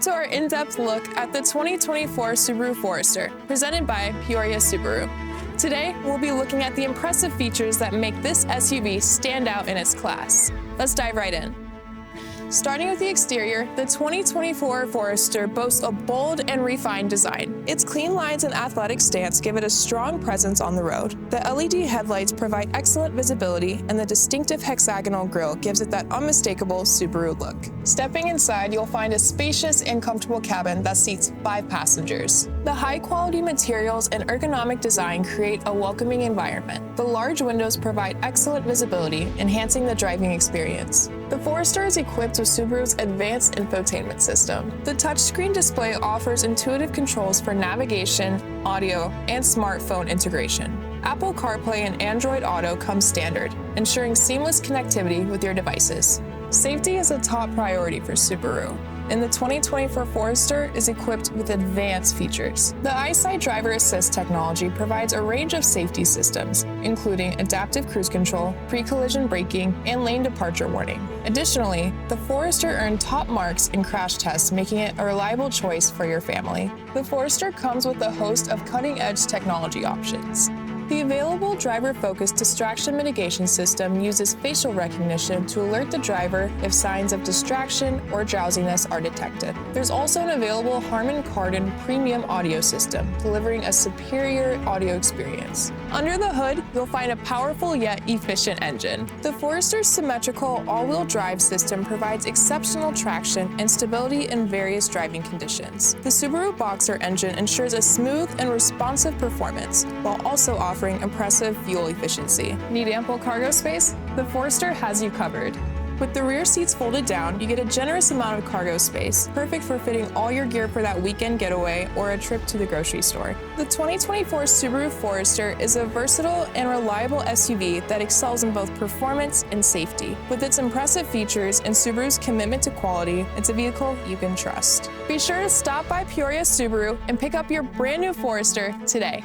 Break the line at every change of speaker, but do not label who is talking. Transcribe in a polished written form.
Welcome to our in-depth look at the 2024 Subaru Forester, presented by Peoria Subaru. Today, we'll be looking at the impressive features that make this SUV stand out in its class. Let's dive right in. Starting with the exterior, the 2024 Forester boasts a bold and refined design. Its clean lines and athletic stance give it a strong presence on the road. The LED headlights provide excellent visibility, and the distinctive hexagonal grille gives it that unmistakable Subaru look. Stepping inside, you'll find a spacious and comfortable cabin that seats 5 passengers. The high-quality materials and ergonomic design create a welcoming environment. The large windows provide excellent visibility, enhancing the driving experience. The Forester is equipped with Subaru's advanced infotainment system. The touchscreen display offers intuitive controls for navigation, audio, and smartphone integration. Apple CarPlay and Android Auto come standard, ensuring seamless connectivity with your devices. Safety is a top priority for Subaru, and the 2024 Forester is equipped with advanced features. The EyeSight Driver Assist technology provides a range of safety systems, including adaptive cruise control, pre-collision braking, and lane departure warning. Additionally, the Forester earned top marks in crash tests, making it a reliable choice for your family. The Forester comes with a host of cutting-edge technology options. The available driver-focused distraction mitigation system uses facial recognition to alert the driver if signs of distraction or drowsiness are detected. There's also an available Harman Kardon premium audio system, delivering a superior audio experience. Under the hood, you'll find a powerful yet efficient engine. The Forester's symmetrical all-wheel drive system provides exceptional traction and stability in various driving conditions. The Subaru Boxer engine ensures a smooth and responsive performance, while also offering impressive fuel efficiency. Need ample cargo space? The Forester has you covered. With the rear seats folded down, you get a generous amount of cargo space, perfect for fitting all your gear for that weekend getaway or a trip to the grocery store. The 2024 Subaru Forester is a versatile and reliable SUV that excels in both performance and safety. With its impressive features and Subaru's commitment to quality, it's a vehicle you can trust. Be sure to stop by Peoria Subaru and pick up your brand new Forester today.